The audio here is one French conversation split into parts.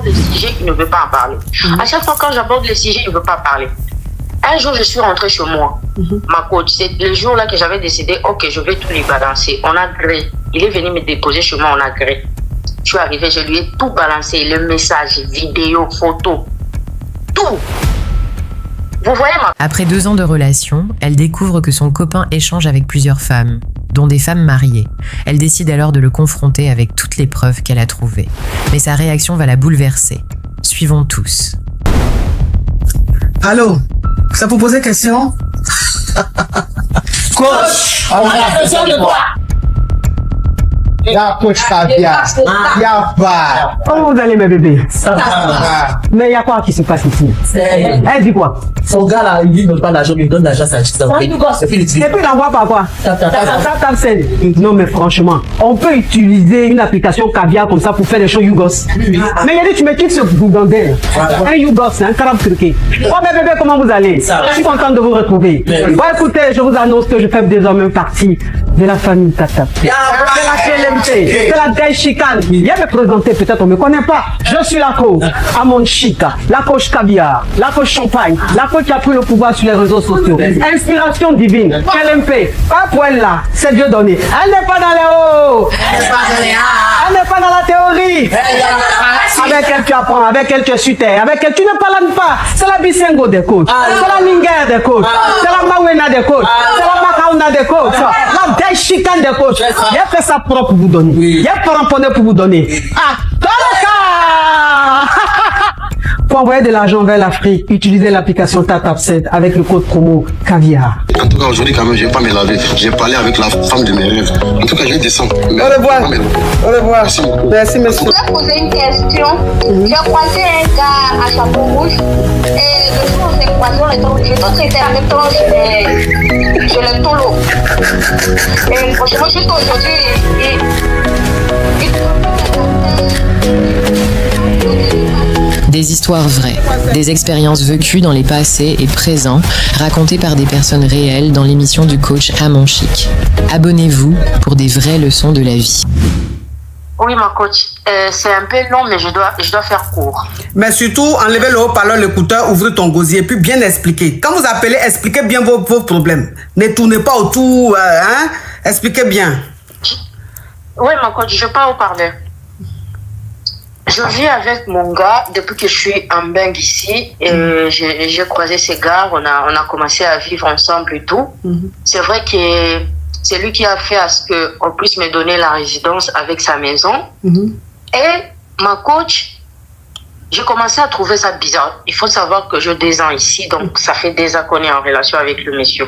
Le sujet, il ne veut pas en parler. À chaque fois quand j'aborde le sujet, il ne veut pas parler. Un jour, je suis rentrée chez moi. Ma coach, c'est le jour-là que j'avais décidé, ok, je vais tout lui balancer. On a gré. Il est venu me déposer chez moi, on a gré. Je suis arrivée, je lui ai tout balancé, le message, vidéo, photo, tout. Vous voyez ma... Après 2 ans de relation, elle découvre que son copain échange avec plusieurs femmes, dont des femmes mariées. Elle décide alors de le confronter avec toutes les preuves qu'elle a trouvées. Mais sa réaction va la bouleverser. Suivons tous. Allô, ça vous poser question? Coach, On a besoin de toi. la coach Fabia, y'a pas. Comment vous allez, mes bébés? Ça va. Mais il y a quoi qui se passe ici? Elle dit quoi? Son gars là, il ne donne pas l'argent, il donne l'argent à sa petite. C'est fini. Et puis il envoie par quoi? Tap, send. Non, mais franchement, on peut utiliser une application Caviar comme ça pour faire des choses YouGos. Mais il a dit, tu me quittes ce bougandais. Un YouGos, c'est un carabe truqué. Oh, mes bébés, comment vous allez? Je suis contente de vous retrouver. Bon, écoutez, je vous annonce que je fais désormais partie de la famille Tata. C'est la KLMT, c'est la Daishikane. Viens me présenter, peut-être on ne me connaît pas. Je suis la coach Amon Chika, la coach Caviar, la coach Champagne, la coach qui a pris le pouvoir sur les réseaux sociaux. Inspiration divine, KLMP, pas pour elle là, c'est Dieu donné. Elle n'est pas dans les hauts, elle n'est pas dans la théorie. Avec elle tu apprends, avec elle tu es sur terre, avec elle tu ne parles pas. C'est la Bisengo des coachs, c'est la Linger des coachs, c'est la Mawena des coachs, c'est la Makauna des coachs, la Daishikane des coachs. Il y a fait ça propre pour vous donner. Il y a pas ramponné pour vous donner. Ah, pour envoyer de l'argent vers l'Afrique, utilisez l'application TapTapSend avec le code promo Caviar. En tout cas, aujourd'hui, quand même, je ne vais pas me laver. J'ai parlé avec la femme de mes rêves. En tout cas, je vais descendre. Au revoir. Au revoir. Merci, monsieur. Je voulais poser une question. J'ai croisé un gars à chapeau rouge et le jour où j'ai croisé, l'autre était en même temps sur le tolo. Et franchement, juste aujourd'hui, Des histoires vraies, des expériences vécues dans les passés et présents, racontées par des personnes réelles dans l'émission du coach Amon Chic. Abonnez-vous pour des vraies leçons de la vie. Oui, ma coach, c'est un peu long, mais je dois faire court. Mais surtout, enlevez le haut-parleur, l'écouteur, ouvrez ton gosier, puis bien expliquer. Quand vous appelez, expliquez bien vos problèmes. Ne tournez pas autour, hein? Expliquez bien. Oui, ma coach, je parle au parler. Je vis avec mon gars depuis que je suis en Beng ici. Et j'ai croisé ce gars, on a commencé à vivre ensemble et tout. C'est vrai que c'est lui qui a fait à ce qu'on puisse me donner la résidence avec sa maison. Et ma coach, j'ai commencé à trouver ça bizarre. Il faut savoir que j'ai 2 ans ici, donc ça fait 2 ans qu'on est en relation avec le monsieur.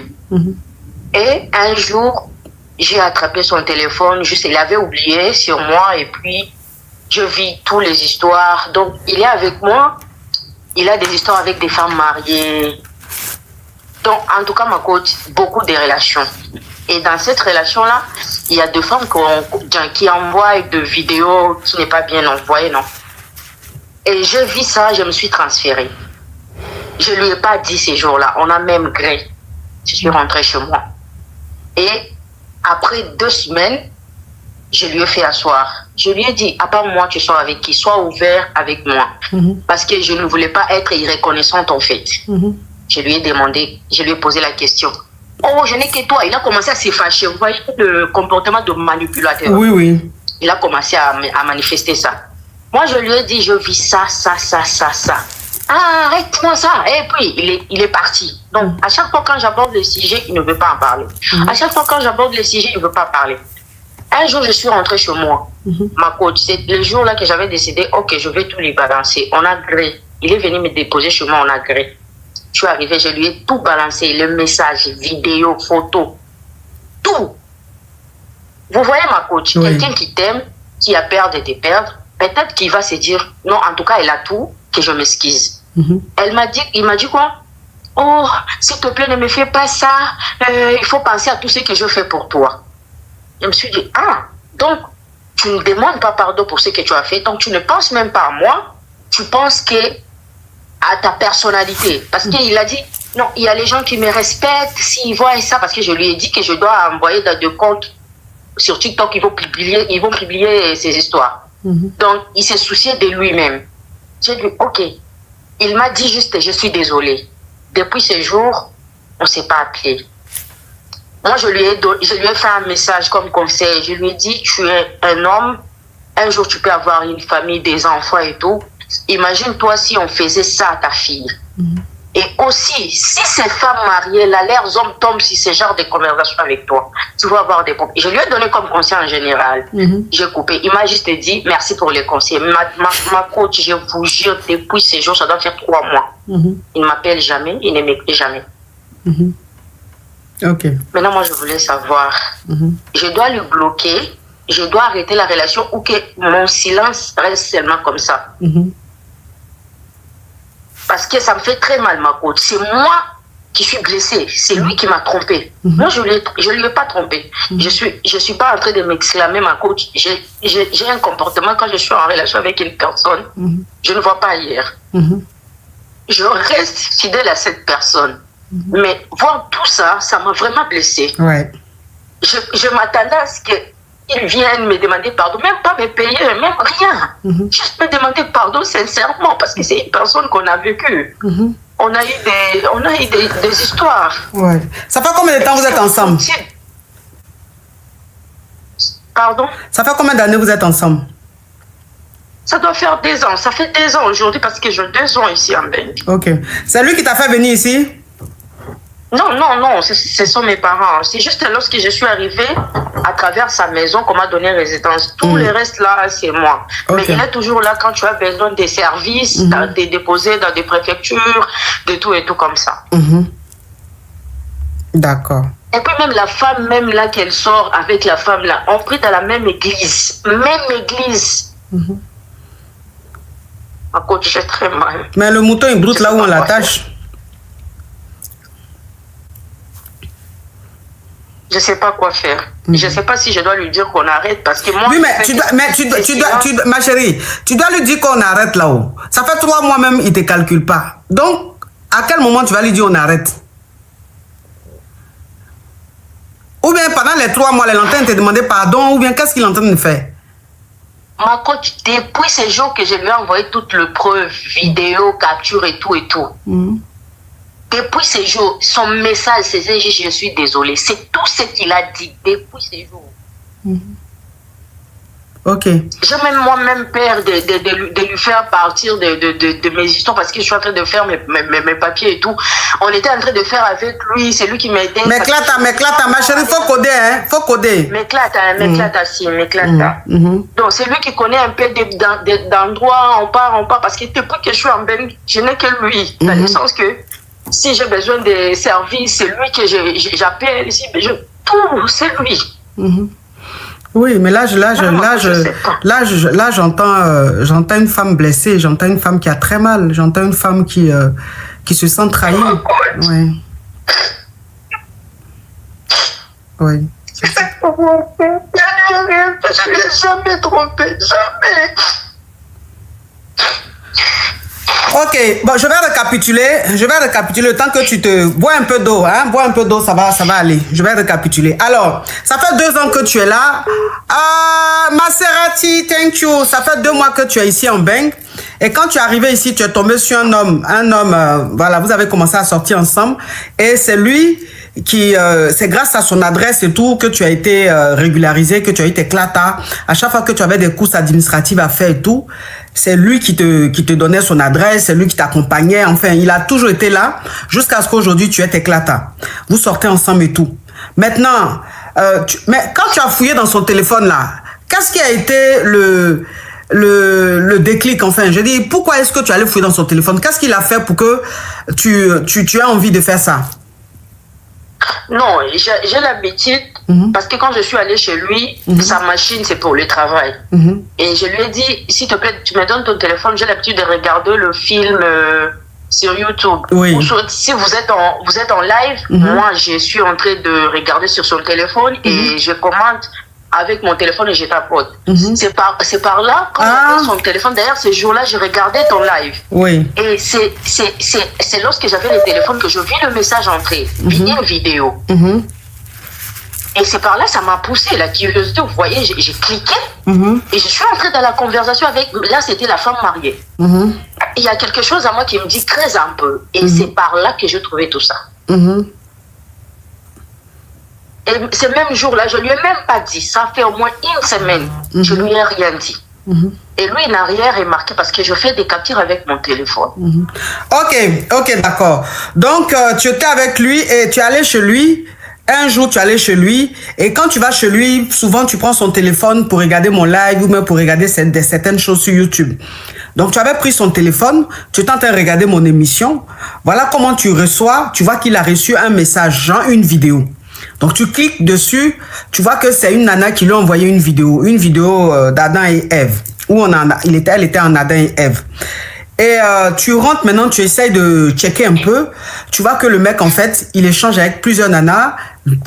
Et un jour, j'ai attrapé son téléphone, juste il avait oublié sur moi et puis je vis toutes les histoires. Donc il est avec moi, il a des histoires avec des femmes mariées. Donc en tout cas ma coach, beaucoup de relations. Et dans cette relation-là, il y a 2 femmes qui envoient des vidéos qui n'est pas bien envoyées, non. Et je vis ça, je me suis transférée. Je lui ai pas dit ces jours-là, on a même gré. Je suis rentrée chez moi. Et après 2 semaines, je lui ai fait asseoir. Je lui ai dit, à part moi, tu sors avec qui? Sois ouvert avec moi. Parce que je ne voulais pas être irreconnaissante en fait. Je lui ai demandé, je lui ai posé la question. Oh, je n'ai que toi. Il a commencé à se fâcher. Vous voyez le comportement de manipulateur. Oui, oui. Il a commencé à manifester ça. Moi, je lui ai dit, je vis ça. Ah, arrête-moi ça. Et puis, il est parti. Donc, à chaque fois quand j'aborde le sujet, il ne veut pas en parler. À chaque fois quand j'aborde le sujet, il ne veut pas parler. Un jour, je suis rentrée chez moi. Ma coach, c'est le jour-là que j'avais décidé, ok, je vais tout lui balancer. On a gré. Il est venu me déposer chez moi, on a gré. Je suis arrivée, je lui ai tout balancé, le message, vidéo, photo, tout. Vous voyez ma coach, quelqu'un qui t'aime, qui a peur de te perdre, peut-être qu'il va se dire, non, en tout cas, elle a tout, que je m'excuse. Il m'a dit quoi? Oh, s'il te plaît, ne me fais pas ça. Il faut penser à tout ce que je fais pour toi. Je me suis dit, ah, donc, tu ne demandes pas pardon pour ce que tu as fait, donc tu ne penses même pas à moi, tu penses à ta personnalité. Parce qu'il a dit, non, il y a les gens qui me respectent, s'ils voient ça, parce que je lui ai dit que je dois envoyer dans 2 comptes sur TikTok, ils vont publier ces histoires. Donc, il s'est soucié de lui-même. J'ai dit, ok. Il m'a dit juste, je suis désolée. Depuis ce jour, on ne s'est pas appelé. Moi, je lui ai fait un message comme conseil. Je lui ai dit, tu es un homme, un jour tu peux avoir une famille, des enfants et tout. Imagine-toi si on faisait ça à ta fille. Et aussi, si ces femmes mariées, là, leurs hommes tombent sur ce genre de conversation avec toi, tu vas avoir des problèmes. Je lui ai donné comme conseil en général. J'ai coupé. Il m'a juste dit, merci pour les conseils. Ma coach, je vous jure, depuis ces jours, ça doit faire 3 mois. Il ne m'appelle jamais, il ne m'écrit jamais. Ok. Maintenant, moi, je voulais savoir, je dois le bloquer, je dois arrêter la relation ou que mon silence reste seulement comme ça. Parce que ça me fait très mal, ma coach. C'est moi qui suis blessée. C'est lui qui m'a trompée. Moi, je lui ai pas trompée. Je suis pas en train de m'exclamer, ma coach. J'ai un comportement quand je suis en relation avec une personne. Je ne vois pas ailleurs. Je reste fidèle à cette personne. Mais voir tout ça, ça m'a vraiment blessée. Ouais. Je m'attendais à ce qu'ils viennent me demander pardon, même pas me payer, même rien. Juste me demander pardon sincèrement, parce que c'est une personne qu'on a vécue. On a eu des histoires. Ouais. Ça fait combien de temps vous êtes ensemble? Pardon? Ça fait combien d'années vous êtes ensemble? Ça doit faire 2 ans. Ça fait 2 ans aujourd'hui parce que j'ai 2 ans ici en Belgique. Ok. C'est lui qui t'a fait venir ici? Non, ce sont mes parents. C'est juste lorsque je suis arrivée à travers sa maison qu'on m'a donné résidence. Tout le reste là, c'est moi. Mais il est toujours là quand tu as besoin des services, de déposer dans des préfectures, de tout et tout comme ça. D'accord. Et puis même la femme, même là qu'elle sort avec la femme là, on prie dans la même église. Même église. Ma coach, j'ai très mal. Mais le mouton, il broute là où on l'attache. Je ne sais pas quoi faire. Je ne sais pas si je dois lui dire qu'on arrête parce que moi... Oui, mais ma chérie, tu dois lui dire qu'on arrête là-haut. Ça fait 3 mois même, il ne te calcule pas. Donc, à quel moment tu vas lui dire on arrête? Ou bien pendant les 3 mois, elle est en train de te demander pardon, ou bien qu'est-ce qu'il est en train de faire? Ma coach, depuis ces jours que je lui ai envoyé toutes les preuves, vidéos, captures et tout et tout. Depuis ces jours, son message, c'est je suis désolée. C'est tout ce qu'il a dit depuis ces jours. Ok. J'ai même moi-même peur de lui faire partir de mes histoires parce que je suis en train de faire mes papiers et tout. On était en train de faire avec lui, c'est lui qui m'aidait. Mais clata, ma chérie, faut coder, hein. Faut coder. Mais clata, Donc c'est lui qui connaît un peu d'endroits, on part. Parce que depuis que je suis en Belgique, je n'ai que lui. Dans le sens que si j'ai besoin de services, c'est lui que j'appelle. Tout, c'est lui. Oui, mais là, j'entends une femme blessée, j'entends une femme qui a très mal, j'entends une femme qui se sent trahie. Oui. Oui. Je ne l'ai jamais trompé, jamais. Ok, bon, je vais récapituler le temps que tu te... Bois un peu d'eau, hein, bois un peu d'eau, ça va aller. Je vais récapituler. Alors, ça fait 2 ans que tu es là. Maserati, thank you. Ça fait 2 mois que tu es ici en Beng. Et quand tu es arrivé ici, tu es tombé sur un homme, voilà, vous avez commencé à sortir ensemble. Et c'est lui qui, c'est grâce à son adresse et tout que tu as été régularisé, que tu as été clata. À chaque fois que tu avais des courses administratives à faire et tout, c'est lui qui te donnait son adresse, c'est lui qui t'accompagnait. Enfin, il a toujours été là jusqu'à ce qu'aujourd'hui tu aies tes clatas. Vous sortez ensemble et tout. Maintenant, mais quand tu as fouillé dans son téléphone là, qu'est-ce qui a été le déclic, enfin, je dis, pourquoi est-ce que tu allais fouiller dans son téléphone? Qu'est-ce qu'il a fait pour que tu aies envie de faire ça? Non, j'ai l'habitude, parce que quand je suis allée chez lui, sa machine, c'est pour le travail. Et je lui ai dit, s'il te plaît, tu me donnes ton téléphone, j'ai l'habitude de regarder le film sur YouTube. Oui. Ou si vous êtes en live, moi, je suis en train de regarder sur son téléphone et je commente avec mon téléphone et je tapote. C'est par là, quand j'avais son téléphone, d'ailleurs, ce jour-là, je regardais ton live. Oui. Et c'est lorsque j'avais le téléphone que je vis le message entrer, une vidéo. Et c'est par là, ça m'a poussé, la curiosité. Vous voyez, j'ai cliqué et je suis entrée dans la conversation avec. Là, c'était la femme mariée. Il y a quelque chose à moi qui me dit creuse un peu. Et c'est par là que j'ai trouvé tout ça. Et ce même jour-là, je lui ai même pas dit. Ça fait au moins une semaine. Je lui ai rien dit. Et lui, il n'a rien remarqué parce que je fais des captures avec mon téléphone. Ok, d'accord. Donc, tu étais avec lui et tu es allé chez lui. Un jour, tu es allé chez lui. Et quand tu vas chez lui, souvent, tu prends son téléphone pour regarder mon live ou même pour regarder certaines choses sur YouTube. Donc, tu avais pris son téléphone. Tu étais en train de regarder mon émission. Voilà comment tu reçois. Tu vois qu'il a reçu un message, genre une vidéo. Donc, tu cliques dessus, tu vois que c'est une nana qui lui a envoyé une vidéo d'Adam et Ève, où elle était en Adam et Ève. Et tu rentres maintenant, tu essayes de checker un peu, tu vois que le mec, en fait, il échange avec plusieurs nanas,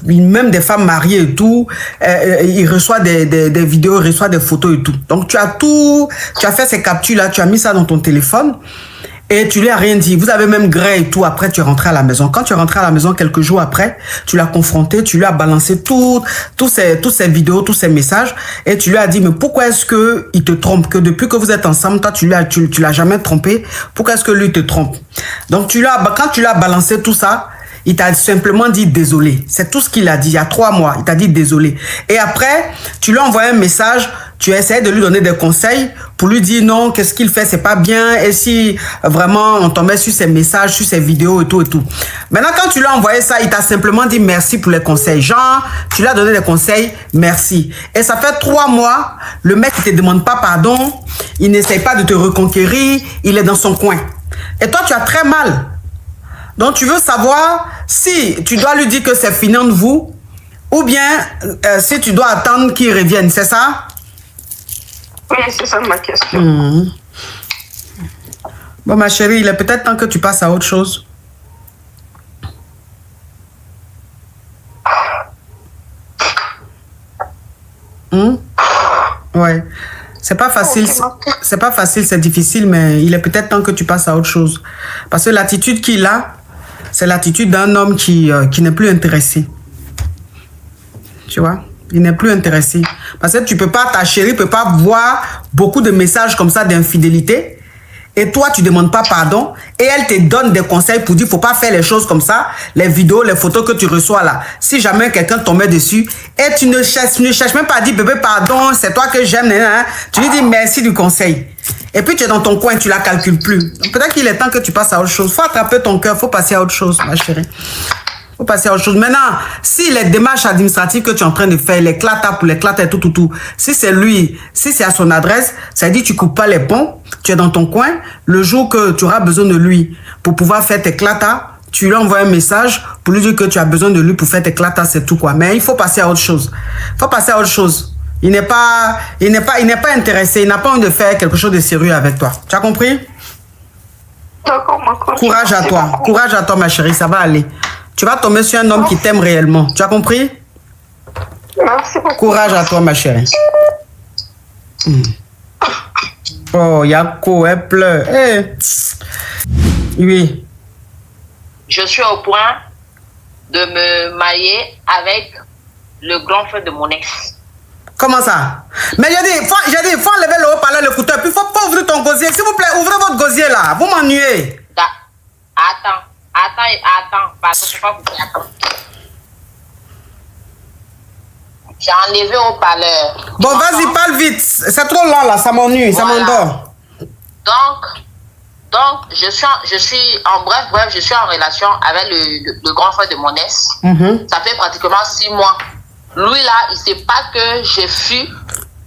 même des femmes mariées et tout, il reçoit des vidéos, il reçoit des photos et tout. Donc, tu as fait ces captures-là, tu as mis ça dans ton téléphone, et tu lui as rien dit. Vous avez même gré et tout. Après, tu es rentré à la maison. Quand tu es rentré à la maison quelques jours après, tu l'as confronté, tu lui as balancé tous ces vidéos, tous ces messages. Et tu lui as dit, mais pourquoi est-ce qu'il te trompe? Que depuis que vous êtes ensemble, toi, tu l'as jamais trompé. Pourquoi est-ce que lui te trompe? Donc, quand tu lui as balancé tout ça, il t'a simplement dit désolé. C'est tout ce qu'il a dit. Il y a 3 mois, il t'a dit désolé. Et après, tu lui as envoyé un message. Tu as essayé de lui donner des conseils pour lui dire non, qu'est-ce qu'il fait, c'est pas bien. Et si vraiment on tombait sur ses messages, sur ses vidéos et tout et tout. Maintenant, quand tu lui as envoyé ça, il t'a simplement dit merci pour les conseils. Genre, tu lui as donné des conseils, merci. Et ça fait 3 mois, le mec ne te demande pas pardon, il n'essaye pas de te reconquérir, il est dans son coin. Et toi, tu as très mal. Donc, tu veux savoir si tu dois lui dire que c'est fini entre vous ou bien si tu dois attendre qu'il revienne, c'est ça? Oui, c'est ça ma question. Bon, ma chérie, il est peut-être temps que tu passes à autre chose. Ouais. C'est pas facile, c'est difficile, mais il est peut-être temps que tu passes à autre chose. Parce que l'attitude qu'il a, c'est l'attitude d'un homme qui n'est plus intéressé. Tu vois? Il n'est plus intéressé. Parce que ta chérie peut pas voir beaucoup de messages comme ça d'infidélité. Et toi, tu demandes pas pardon. Et elle te donne des conseils pour dire, faut pas faire les choses comme ça. Les vidéos, les photos que tu reçois là. Si jamais quelqu'un tombait dessus, et tu ne cherches même pas à dire, bébé, pardon, c'est toi que j'aime. Tu lui dis merci du conseil. Et puis tu es dans ton coin, tu la calcules plus. Peut-être qu'il est temps que tu passes à autre chose. Faut attraper ton cœur, faut passer à autre chose, ma chérie. Faut passer à autre chose. Maintenant, si les démarches administratives que tu es en train de faire, les clatas pour les clatas et tout, si c'est lui, si c'est à son adresse, ça veut dire que tu coupes pas les ponts, tu es dans ton coin, le jour que tu auras besoin de lui pour pouvoir faire tes clatas, tu lui envoies un message pour lui dire que tu as besoin de lui pour faire tes clatas, c'est tout quoi. Mais il faut passer à autre chose. Il faut passer à autre chose. Il n'est pas intéressé, il n'a pas envie de faire quelque chose de sérieux avec toi. Tu as compris? D'accord, ma copine. Courage à toi, ma chérie, ça va aller. Tu vas tomber sur un homme qui t'aime réellement. Tu as compris? Merci beaucoup. Courage à toi, ma chérie. Oh, Yako, elle pleure. Hey. Oui. Je suis au point de me marier avec le grand frère de mon ex. Comment ça? Mais j'ai dit, faut enlever le haut-parleur, l'écouteur, puis il faut pas ouvrir ton gosier. S'il vous plaît, ouvrez votre gosier là. Vous m'ennuyez. Attends. Parce que attends. J'ai enlevé au parleur. Bon, vas-y, parle vite. C'est trop long là, ça m'ennuie, ça m'endort. Donc, je suis en bref, je suis en relation avec le grand frère de mon ex. Ça fait pratiquement 6 mois. Lui là, il sait pas que j'ai fui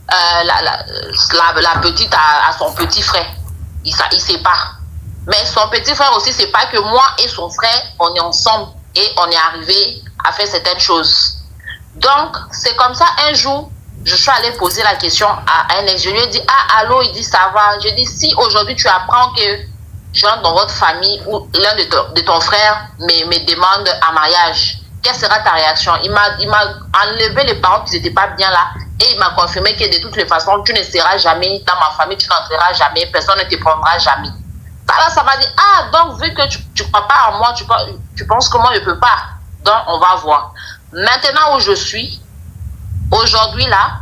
la petite à son petit frère. Il sait pas. Mais son petit frère aussi, c'est pas que moi et son frère, on est ensemble et on est arrivé à faire certaines choses. Donc, c'est comme ça, un jour, je suis allée poser la question à un ex. Je lui ai dit, allô, il dit, ça va. Je dis, si aujourd'hui tu apprends que j'entre dans votre famille ou l'un de ton frère me demande un mariage, quelle sera ta réaction? Il m'a enlevé les paroles qui n'étaient pas bien là et il m'a confirmé que de toutes les façons, tu ne seras jamais dans ma famille, tu n'entreras jamais, personne ne te prendra jamais. Ça m'a dit, donc vu que tu ne crois pas en moi, tu penses que moi je ne peux pas. Donc on va voir. maintenant où je suis, aujourd'hui là,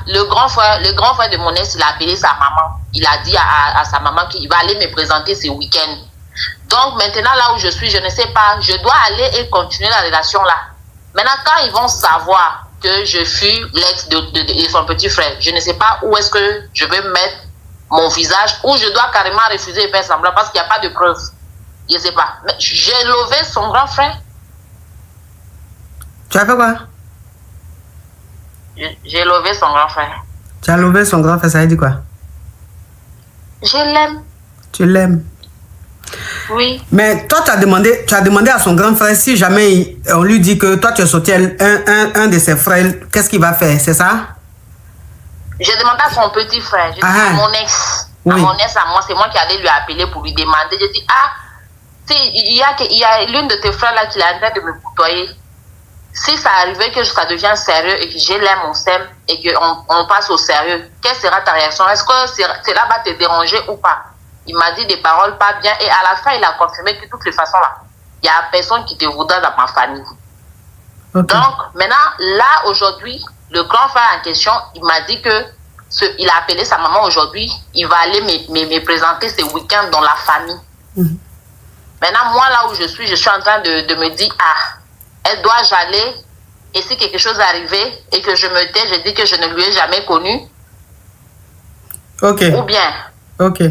le grand frère de mon ex, il a appelé sa maman. Il a dit à sa maman qu'il va aller me présenter ce week-end. Donc maintenant là où je suis, je ne sais pas, je dois aller et continuer la relation là. Maintenant quand ils vont savoir que je suis l'ex de son petit frère, je ne sais pas où est-ce que je vais mettre mon visage, ou je dois carrément refuser et faire semblant parce qu'il n'y a pas de preuve. Je ne sais pas. Mais j'ai levé son grand frère. Tu as fait quoi? J'ai levé son grand frère. Tu as levé son grand frère, ça veut dire quoi? Je l'aime. Tu l'aimes? Oui. Mais toi, tu as demandé à son grand frère si jamais on lui dit que toi, tu as sauté un de ses frères, qu'est-ce qu'il va faire, c'est ça? J'ai demandé à son petit frère, à mon ex. Oui. À mon ex, à moi, c'est moi qui allais lui appeler pour lui demander. Je dis, il y a l'une de tes frères là qui est en train de me côtoyer. Si ça arrivait que ça devient sérieux et que je l'aime, on s'aime et qu'on passe au sérieux, quelle sera ta réaction? Est-ce que cela va te déranger ou pas? Il m'a dit des paroles pas bien et à la fin, il a confirmé que de toutes les façons là, il n'y a personne qui te voudra dans ma famille. Okay. Donc, maintenant, là, aujourd'hui, le grand frère en question, il m'a dit que il a appelé sa maman aujourd'hui, il va aller me présenter ce week-end dans la famille. Maintenant, moi, là où je suis en train de me dire, dois-je aller? Et si quelque chose arrivait et que je me tais, je dis que je ne lui ai jamais connu. Ok. Ou bien. Ok.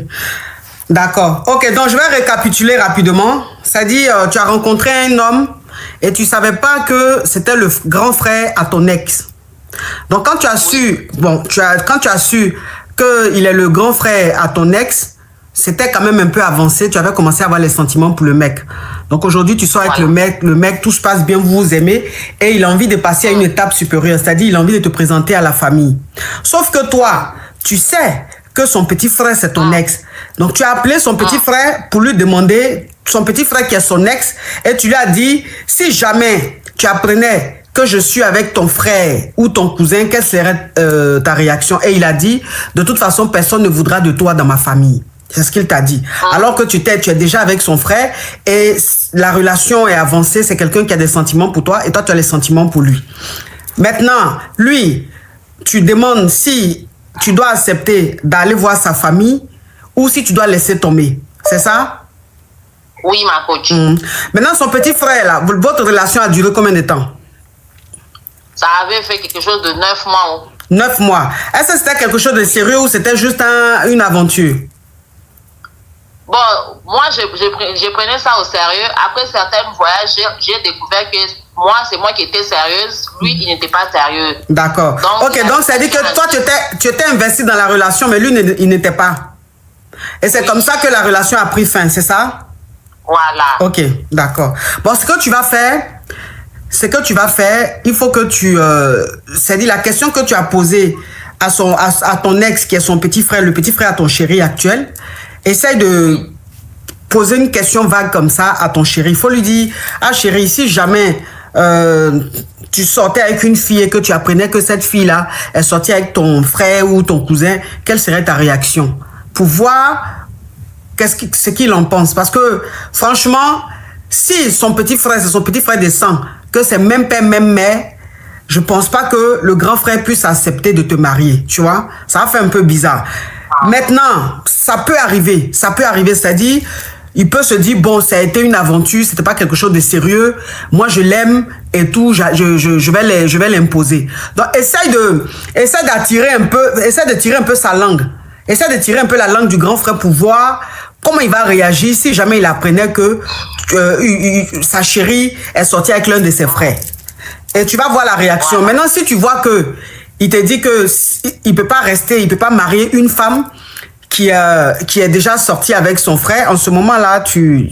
D'accord. Ok, donc je vais récapituler rapidement. C'est-à-dire, tu as rencontré un homme et tu ne savais pas que c'était le grand frère à ton ex. Donc, quand tu as su, quand tu as su qu'il est le grand frère à ton ex, c'était quand même un peu avancé. Tu avais commencé à avoir les sentiments pour le mec. Donc, aujourd'hui, tu sors avec le mec, tout se passe bien, vous vous aimez et il a envie de passer à une étape supérieure. C'est-à-dire, il a envie de te présenter à la famille. Sauf que toi, tu sais que son petit frère, c'est ton ex. Donc, tu as appelé son petit frère pour lui demander, son petit frère qui est son ex, et tu lui as dit, si jamais tu apprenais que je suis avec ton frère ou ton cousin, quelle serait ta réaction? Et il a dit, de toute façon, personne ne voudra de toi dans ma famille. C'est ce qu'il t'a dit. Alors que tu es déjà avec son frère et la relation est avancée, c'est quelqu'un qui a des sentiments pour toi et toi, tu as les sentiments pour lui. Maintenant, lui, tu demandes si tu dois accepter d'aller voir sa famille ou si tu dois laisser tomber. C'est ça? Oui, ma coach. Maintenant, son petit frère, là, votre relation a duré combien de temps? Ça avait fait quelque chose de 9 mois. 9 mois. Est-ce que c'était quelque chose de sérieux ou c'était juste une aventure? Bon, moi, je prenais ça au sérieux. Après certains voyages, j'ai découvert que moi, c'est moi qui étais sérieuse. Lui, il n'était pas sérieux. D'accord. Ok, donc ça veut dire que toi, tu étais investi dans la relation, mais lui, il n'était pas. Et c'est comme ça que la relation a pris fin, c'est ça? Voilà. Ok, d'accord. Bon, ce que tu vas faire, il faut que tu... c'est-à-dire la question que tu as posée à ton ex, qui est son petit frère, le petit frère à ton chéri actuel, essaye de poser une question vague comme ça à ton chéri. Il faut lui dire, ah chéri, si jamais tu sortais avec une fille et que tu apprenais que cette fille-là est sortie avec ton frère ou ton cousin, quelle serait ta réaction? Pour voir ce qu'il en pense. Parce que franchement, si son petit frère, c'est son petit frère de sang, que c'est même père, même mère, je pense pas que le grand frère puisse accepter de te marier. Tu vois? Ça va faire un peu bizarre. Maintenant, ça peut arriver, c'est-à-dire, il peut se dire, bon, ça a été une aventure, c'était pas quelque chose de sérieux, moi je l'aime et tout, je vais l'imposer. Donc, essaye de tirer un peu sa langue, essaye de tirer un peu la langue du grand frère pour voir comment il va réagir si jamais il apprenait que sa chérie est sortie avec l'un de ses frères. Et tu vas voir la réaction. Maintenant, si tu vois que il te dit que il peut pas rester, il peut pas marier une femme qui est déjà sortie avec son frère, en ce moment-là, tu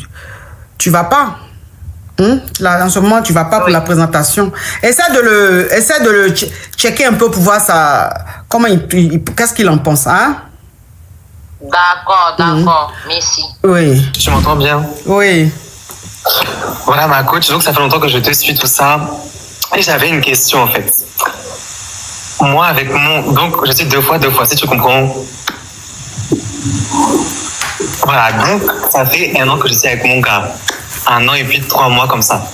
vas pas. Là, en ce moment, tu vas pas pour la présentation. Essaie de le checker un peu pour voir comment qu'est-ce qu'il en pense, hein? D'accord, merci. Oui. Tu m'entends bien? Oui. Voilà ma coach, donc ça fait longtemps que je te suis tout ça. Et j'avais une question en fait. Moi avec donc je suis deux fois, si tu comprends. Voilà, donc ça fait 1 an que je suis avec mon gars. 1 an et puis 3 mois comme ça.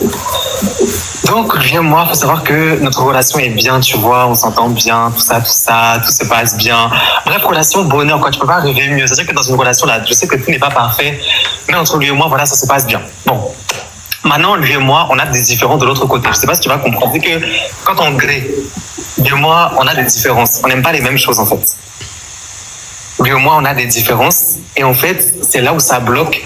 Donc, lui et moi, faut savoir que notre relation est bien, tu vois, on s'entend bien, tout se passe bien. Bref, relation bonheur, quoi, tu peux pas rêver mieux. C'est-à-dire que dans une relation, là, je sais que tout n'est pas parfait, mais entre lui et moi, voilà, ça se passe bien. Bon. Maintenant, lui et moi, on a des différences de l'autre côté. Je sais pas si tu vas comprendre. C'est que quand on grée, lui et moi, on a des différences. On n'aime pas les mêmes choses, en fait. Lui et moi, on a des différences. Et en fait, c'est là où ça bloque.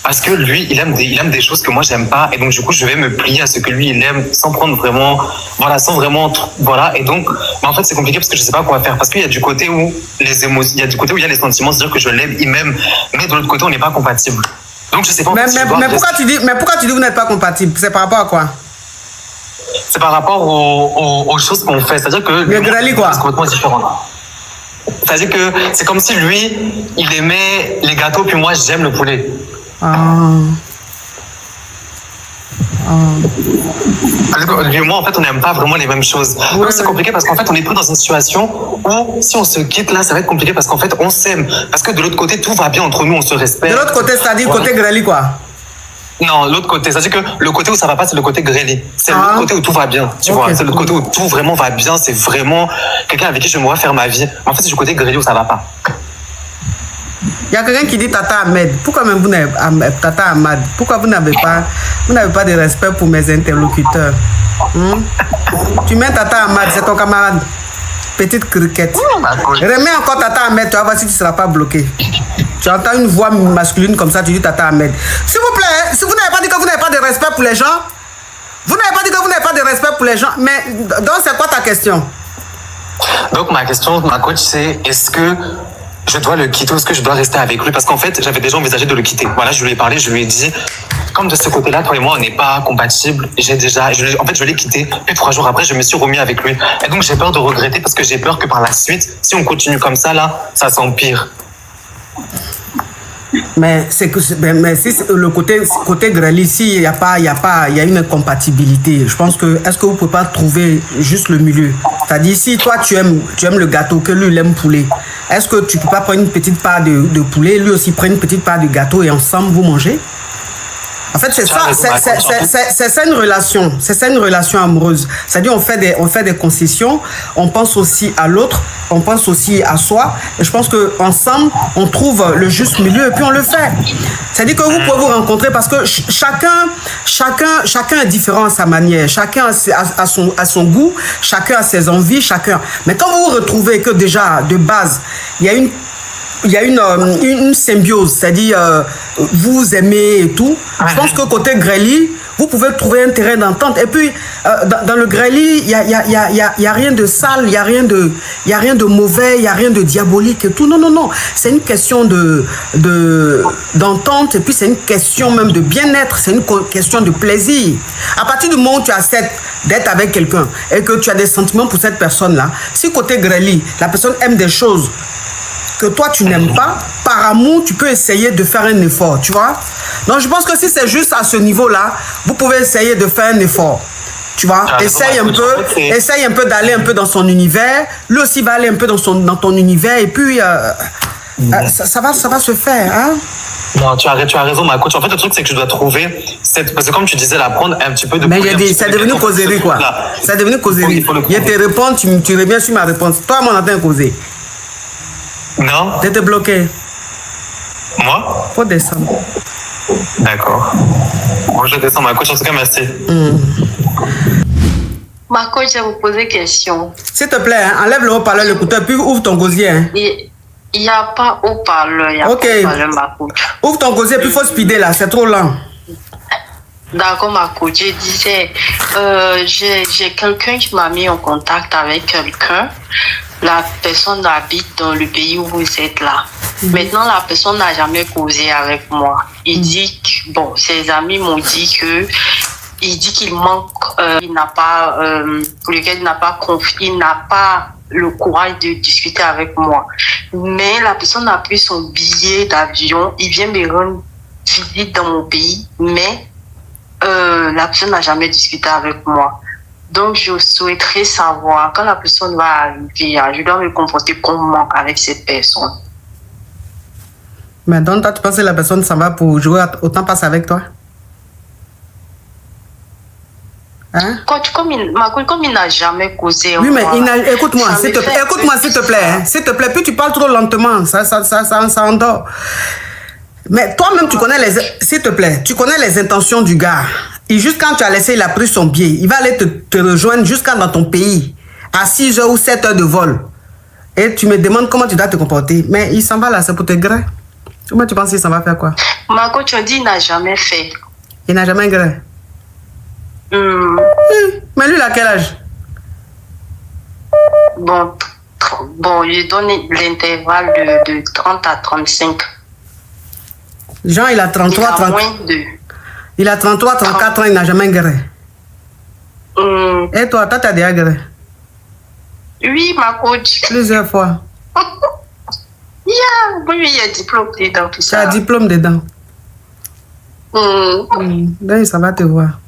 Parce que lui, il aime des choses que moi, j'aime pas. Et donc, du coup, je vais me plier à ce que lui, il aime sans prendre vraiment, voilà, sans vraiment, voilà. Et donc, en fait, c'est compliqué parce que je sais pas quoi faire. Parce qu'il y a du côté où les émotions, il y a du côté où il y a les sentiments, c'est-à-dire que je l'aime, il m'aime. Mais de l'autre côté, on n'est pas compatible. Donc, je sais pas. Mais pourquoi tu dis que vous n'êtes pas compatible? C'est par rapport à quoi? C'est par rapport aux choses qu'on fait. C'est-à-dire que le grali, quoi. C'est complètement différent. C'est-à-dire que c'est comme si lui, il aimait les gâteaux, puis moi, j'aime le poulet. Lui et moi, en fait, on n'aime pas vraiment les mêmes choses. Ouais. Donc, c'est compliqué parce qu'en fait, on est pris dans une situation où, si on se quitte là, ça va être compliqué parce qu'en fait, on s'aime. Parce que de l'autre côté, tout va bien entre nous, on se respecte. De l'autre côté, c'est-à-dire voilà. Côté grali, quoi. Non, l'autre côté. C'est-à-dire que le côté où ça va pas, c'est le côté grêlé. C'est l'autre côté où tout va bien. Tu vois, c'est le côté où tout vraiment va bien. C'est vraiment quelqu'un avec qui je me faire ma vie. En fait, c'est du côté grêlé où ça va pas. Il y a quelqu'un qui dit Tata Ahmed. Pourquoi même vous n'avez Tata Ahmad? Pourquoi vous n'avez pas de respect pour mes interlocuteurs? Tu mets Tata Ahmad, c'est ton camarade. Petite criquette. Remets encore Tata Ahmed, tu vas voir si tu ne seras pas bloqué. Tu entends une voix masculine comme ça, tu dis Tata Ahmed. S'il vous plaît, si vous n'avez pas dit que vous n'avez pas de respect pour les gens, vous n'avez pas dit que vous n'avez pas de respect pour les gens, mais donc c'est quoi ta question? Donc ma question, ma coach, c'est est-ce que je dois le quitter ou est-ce que je dois rester avec lui? Parce qu'en fait, j'avais déjà envisagé de le quitter. Voilà, je lui ai parlé, je lui ai dit, comme de ce côté-là, toi et moi, on n'est pas compatibles. En fait, je l'ai quitté. Puis 3 jours après, je me suis remis avec lui. Et donc, j'ai peur de regretter parce que j'ai peur que par la suite, si on continue comme ça, là, ça s'empire. Mais c'est que mais si le côté grêlé, ici il y a une incompatibilité. Je pense que est-ce que vous pouvez pas trouver juste le milieu? C'est-à-dire si toi tu aimes le gâteau, que lui il aime poulet, est-ce que tu peux pas prendre une petite part de poulet, lui aussi prendre une petite part de gâteau et ensemble vous mangez? En fait, c'est ça une relation. C'est ça une relation amoureuse. C'est-à-dire on fait des concessions, on pense aussi à l'autre, on pense aussi à soi. Et je pense que ensemble, on trouve le juste milieu et puis on le fait. C'est-à-dire que vous pouvez vous rencontrer parce que chacun est différent à sa manière, chacun a son goût, chacun a ses envies, chacun. Mais quand vous vous retrouvez que déjà de base, il y a une symbiose, c'est-à-dire vous aimez et tout. Je pense que côté grêli, vous pouvez trouver un terrain d'entente. Et puis, dans le grêli, il y a rien de sale, il y a rien de mauvais, il n'y a rien de diabolique et tout. Non. C'est une question d'entente et puis c'est une question même de bien-être, c'est une question de plaisir. À partir du moment où tu acceptes d'être avec quelqu'un et que tu as des sentiments pour cette personne-là, si côté grêli, la personne aime des choses que toi tu n'aimes pas, par amour, tu peux essayer de faire un effort, tu vois. Donc je pense que si c'est juste à ce niveau-là, vous pouvez essayer de faire un effort. Tu vois, essaye un peu d'aller un peu dans son univers, lui aussi va aller un peu dans ton univers et puis ça va se faire, hein. Non, tu as raison, ma coach. En fait, le truc, c'est que je dois trouver parce que comme tu disais, la prendre un petit peu de... Mais c'est devenu causerie, quoi. C'est devenu causerie. Je te réponds, tu reviens sur ma réponse. Toi, mon entend causer. Non. T'étais bloqué. Moi? Faut descendre. D'accord. Moi, je descends, ma coach. En tout cas, merci. Ma coach, je vais vous poser une question. S'il te plaît, hein, enlève le haut-parleur, l'écouteur, puis ouvre ton gosier. Hein. Il n'y a pas haut-parleur. Il y a pas haut-parleur, ma coach. Ouvre ton gosier, puis il faut speeder là, c'est trop lent. D'accord, ma coach. Je disais, j'ai quelqu'un qui m'a mis en contact avec quelqu'un. La personne habite dans le pays où vous êtes là. Maintenant, la personne n'a jamais causé avec moi. Il dit que, bon, ses amis m'ont dit que, il dit qu'il manque, il n'a pas, pour lequel il n'a pas le courage de discuter avec moi. Mais la personne a pris son billet d'avion, il vient me rendre visite dans mon pays, mais la personne n'a jamais discuté avec moi. Donc, je souhaiterais savoir, quand la personne va arriver, je dois me comporter comment avec cette personne. Mais donc, toi, tu penses que la personne s'en va pour jouer autant passe avec toi? Hein? Coach, comme il n'a jamais causé. Oui, mais écoute-moi, s'il te plaît. Écoute-moi, s'il te plaît. Hein? S'il te plaît, puis tu parles trop lentement. Ça endort. Mais toi-même, tu connais s'il te plaît, tu connais les intentions du gars. Et juste quand tu as laissé, il a pris son billet. Il va aller te rejoindre jusqu'à dans ton pays. À 6 heures ou 7 heures de vol. Et tu me demandes comment tu dois te comporter. Mais il s'en va là, c'est pour te gré. Comment tu penses qu'il s'en va faire quoi? Ma coach, on dit qu'il n'a jamais fait. Il n'a jamais gré. Mais lui, il a quel âge? Bon, il donne l'intervalle de 30 à 35. Jean, il a 33, 34. Il a 33, 34 ans, il n'a jamais gré. Et toi, t'as déjà gré? Oui, ma coach. Plusieurs fois. Oui, il y a diplôme dedans, tout ça. Tu as diplôme dedans. Donc, ça va te voir.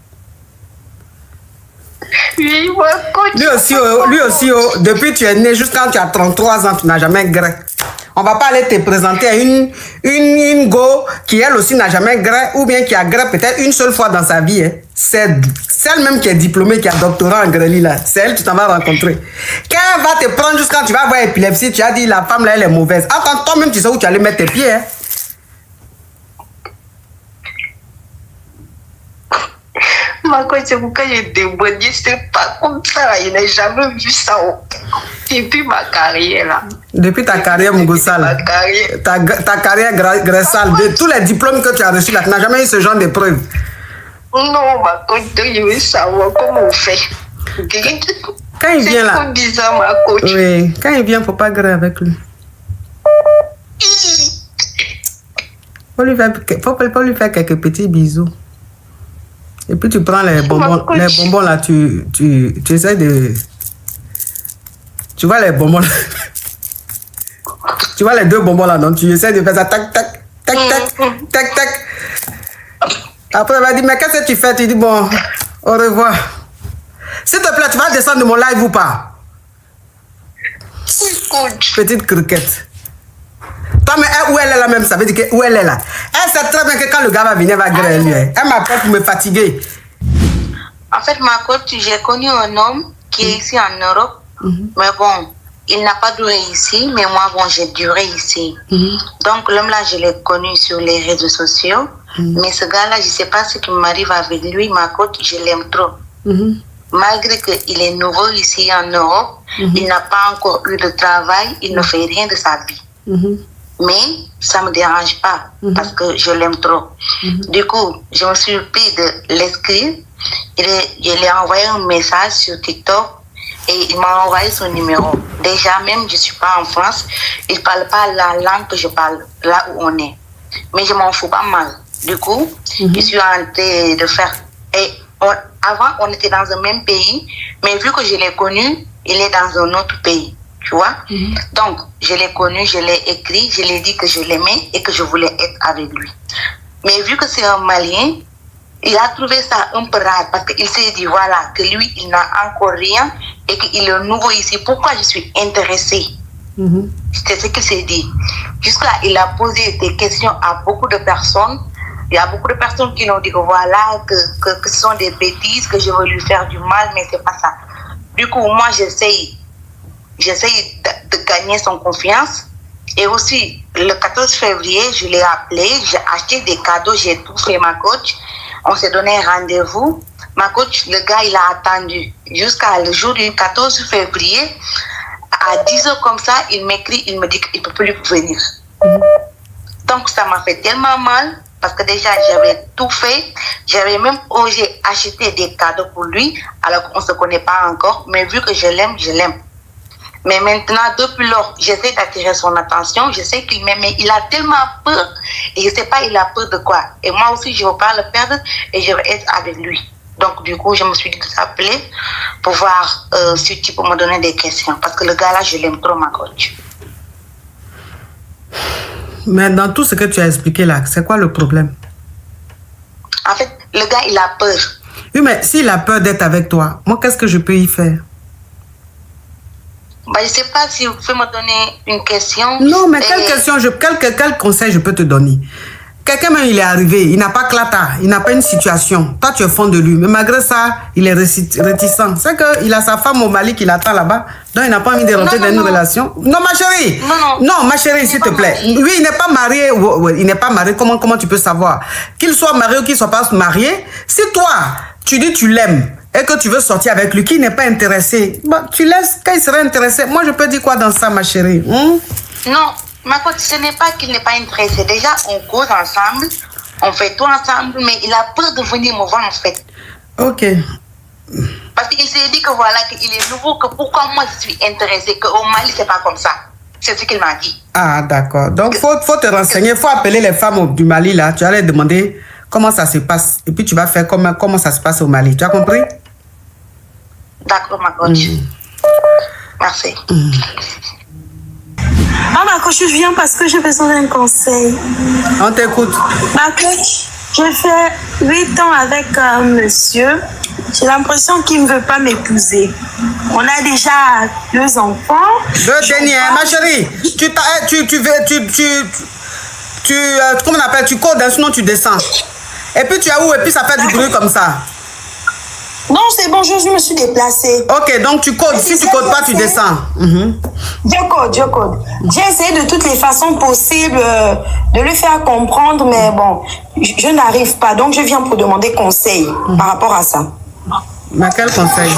Oui, ma coach. Lui aussi, depuis que tu es né, jusqu'à quand tu as 33 ans, tu n'as jamais gré. On va pas aller te présenter à une go qui elle aussi n'a jamais gré ou bien qui a gré peut-être une seule fois dans sa vie. Hein. C'est celle même qui est diplômée, qui a doctorat en greli là. C'est elle que tu t'en vas rencontrer. Quand elle va te prendre jusqu'à quand tu vas avoir épilepsie, tu as dit la femme là elle est mauvaise. Attends, toi-même tu sais où tu allais mettre tes pieds. Hein. Ma coach, c'est pourquoi j'ai déboîté, c'est pas comme ça. Il n'a jamais vu ça depuis ma carrière là. Depuis ta carrière, Mugusala. Ta carrière graissale, de tous les diplômes que tu as reçus là, tu n'as jamais eu ce genre de preuves. Non, ma coach, je veux savoir comment on fait. Quand il vient là. C'est trop bizarre, ma coach. Oui, quand il vient, il ne faut pas gré avec lui. Faut lui faire quelques petits bisous. Et puis tu prends les bonbons là, tu essaies de... Tu vois les bonbons là. Tu vois les deux bonbons là, donc tu essaies de faire ça, tac, tac, tac, tac, tac, tac. Après, elle va dire, mais qu'est-ce que tu fais? Tu dis, bon, au revoir. S'il te plaît, tu vas descendre de mon live ou pas? Petite croquette. Toi, mais où elle est là même, ça veut dire que où elle est là. Elle sait très bien que quand le gars va venir, elle va griller lui. Elle m'appelle pour me fatiguer. En fait, ma coach, j'ai connu un homme qui est ici en Europe. Mais bon, il n'a pas duré ici, mais moi, bon, j'ai duré ici. Donc, l'homme là, je l'ai connu sur les réseaux sociaux. Mais ce gars-là, je ne sais pas ce qui m'arrive avec lui. Ma coach, je l'aime trop. Malgré qu'il est nouveau ici en Europe, il n'a pas encore eu de travail, il ne fait rien de sa vie. Mais ça ne me dérange pas parce que je l'aime trop. Du coup, je me suis pris de l'escrire. Je lui ai envoyé un message sur TikTok et il m'a envoyé son numéro. Déjà, même je ne suis pas en France, il ne parle pas la langue que je parle, là où on est. Mais je m'en fous pas mal. Du coup, je suis en train de faire... Avant, on était dans un même pays, mais vu que je l'ai connu, il est dans un autre pays. Tu vois? Donc, je l'ai connu, je l'ai écrit, je l'ai dit que je l'aimais et que je voulais être avec lui. Mais vu que c'est un Malien, il a trouvé ça un peu rare parce qu'il s'est dit, voilà, que lui, il n'a encore rien et qu'il est nouveau ici. Pourquoi je suis intéressée? C'est ce qu'il s'est dit. Jusqu'à il a posé des questions à beaucoup de personnes. Il y a beaucoup de personnes qui l'ont dit que voilà, que ce sont des bêtises, que je veux lui faire du mal, mais c'est pas ça. Du coup, moi, j'essaye de gagner son confiance. Et aussi, le 14 février, je l'ai appelé, j'ai acheté des cadeaux, j'ai tout fait, ma coach. On s'est donné un rendez-vous. Ma coach, le gars, il a attendu jusqu'à le jour du 14 février. À 10 heures comme ça, il m'écrit, il me dit qu'il ne peut plus venir. Donc, ça m'a fait tellement mal parce que déjà, j'avais tout fait. J'avais même osé acheter des cadeaux pour lui alors qu'on ne se connaît pas encore. Mais vu que je l'aime, je l'aime. Mais maintenant, depuis lors, j'essaie d'attirer son attention. Je sais qu'il m'aime, mais il a tellement peur. Et je ne sais pas, il a peur de quoi. Et moi aussi, je ne veux pas le perdre et je veux être avec lui. Donc, du coup, je me suis dit de t'appeler pour voir si tu peux me donner des questions. Parce que le gars-là, je l'aime trop, ma coach. Mais dans tout ce que tu as expliqué là, c'est quoi le problème? En fait, le gars, il a peur. Oui, mais s'il a peur d'être avec toi, moi, qu'est-ce que je peux y faire? Bah, je ne sais pas si vous pouvez me donner une question. Non, mais quelle question, quel conseil je peux te donner? Quelqu'un même, il est arrivé, il n'a pas clata, il n'a pas une situation. Toi, tu es fond de lui. Mais malgré ça, il est réticent. C'est qu'il a sa femme au Mali qui l'attend là-bas. Donc, il n'a pas envie de rentrer dans une relation. Non, ma chérie. Non, ma chérie, s'il te plaît. Lui, il n'est pas marié. Il n'est pas marié. Comment tu peux savoir? Qu'il soit marié ou qu'il ne soit pas marié, si toi, tu dis tu l'aimes et que tu veux sortir avec lui, qui n'est pas intéressé, bah, tu laisses quand il serait intéressé. Moi, je peux dire quoi dans ça, ma chérie? Non, ma coach, ce n'est pas qu'il n'est pas intéressé. Déjà, on cause ensemble, on fait tout ensemble, mais il a peur de venir me voir en fait. Ok. Parce qu'il s'est dit que voilà, qu'il est nouveau, que pourquoi moi je suis intéressée, qu'au Mali, c'est pas comme ça. C'est ce qu'il m'a dit. Ah, d'accord. Donc, faut te renseigner, faut appeler les femmes du Mali, là. Tu vas leur demander comment ça se passe. Et puis, tu vas faire comment ça se passe au Mali. Tu as compris? D'accord, ma coach. Merci. Ah, ma coach, je viens parce que j'ai besoin d'un conseil. On t'écoute. Ma coach, j'ai fait 8 ans avec un monsieur. J'ai l'impression qu'il ne veut pas m'épouser. On a déjà 2 enfants. 2 derniers, ma chérie. Comment on appelle? Tu codes, sinon tu descends. Et puis tu es où? Et puis ça fait du bruit comme ça. Non, c'est bon, je me suis déplacée. Ok, donc tu codes. Si tu codes pas, tu descends. Je code. J'ai essayé de toutes les façons possibles de le faire comprendre, mais bon, je n'arrive pas. Donc, je viens pour demander conseil par rapport à ça. Mais quel conseil?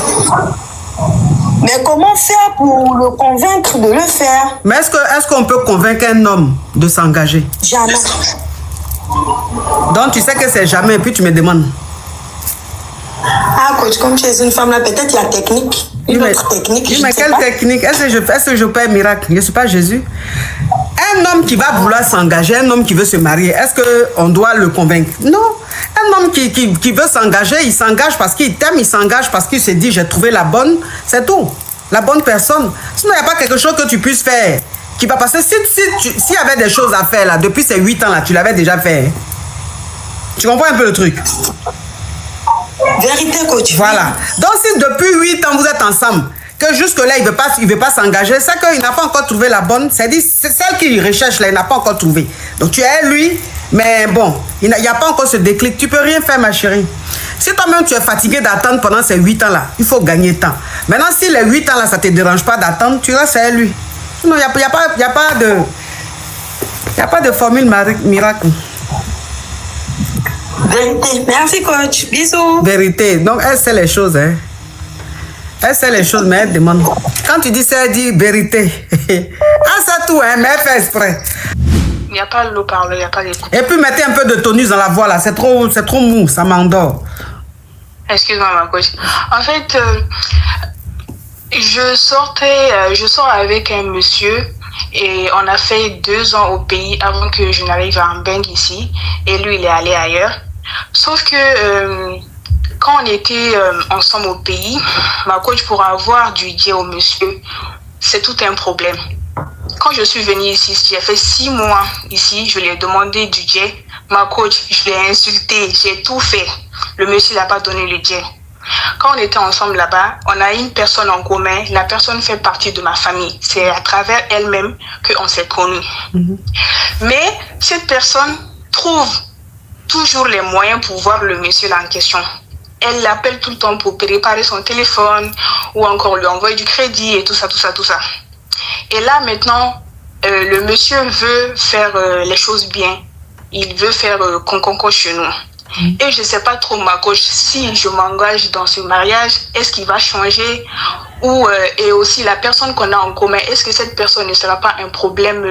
Mais comment faire pour le convaincre de le faire? Mais est-ce qu'on peut convaincre un homme de s'engager? Jamais. Donc, tu sais que c'est jamais, et puis tu me demandes. Ah, coach, comme tu es une femme là, peut-être la technique. Une autre technique. Mais quelle technique? Est-ce que je peux un miracle? Je ne suis pas Jésus. Un homme qui va vouloir s'engager, un homme qui veut se marier, est-ce qu'on doit le convaincre? Non. Un homme qui veut s'engager, il s'engage parce qu'il t'aime, il s'engage parce qu'il se dit j'ai trouvé la bonne, c'est tout. La bonne personne. Sinon, il n'y a pas quelque chose que tu puisses faire qui va passer. S'il y avait des choses à faire là, depuis ces 8 ans là, tu l'avais déjà fait. Tu comprends un peu le truc? Vérité, coach. Voilà. Donc, si depuis 8 ans, vous êtes ensemble, que jusque-là, il ne veut pas s'engager, c'est qu'il n'a pas encore trouvé la bonne. C'est-à-dire, c'est celle qu'il recherche là, il n'a pas encore trouvé. Donc, tu es lui, mais bon, il n'y a pas encore ce déclic. Tu ne peux rien faire, ma chérie. Si toi-même, tu es fatigué d'attendre pendant ces 8 ans-là, il faut gagner temps. Maintenant, si les 8 ans-là, ça ne te dérange pas d'attendre, tu restes à lui. Sinon, il n'y a pas de formule miracle. Vérité. Merci, coach. Bisous. Vérité. Donc, elle sait les choses, hein. Elle sait les choses, mais elle demande. Quand tu dis ça, elle dit vérité. Elle sait tout, hein, mais elle fait exprès. Il n'y a pas le parler, il n'y a pas l'écoute. Et puis, mettez un peu de tonus dans la voix, là. C'est trop mou, ça m'endort. Excuse-moi, ma coach. En fait, je sors avec un monsieur et on a fait 2 ans au pays avant que je n'arrive à Mbeng ici. Et lui, il est allé ailleurs. Sauf que quand on était ensemble au pays, ma coach, pour avoir du jet au monsieur, c'est tout un problème. Quand je suis venue ici, j'ai fait 6 mois ici, je lui ai demandé du jet. Ma coach, je l'ai insulté, j'ai tout fait. Le monsieur n'a pas donné le jet. Quand on était ensemble là-bas, on a une personne en commun. La personne fait partie de ma famille. C'est à travers elle-même qu'on s'est connus. Mais cette personne trouve toujours les moyens pour voir le monsieur là en question. Elle l'appelle tout le temps pour préparer son téléphone ou encore lui envoyer du crédit et tout ça. Et là maintenant, le monsieur veut faire les choses bien. Il veut faire concon chez nous. Et je ne sais pas trop, ma coach, si je m'engage dans ce mariage, est-ce qu'il va changer et aussi la personne qu'on a en commun, est-ce que cette personne ne sera pas un problème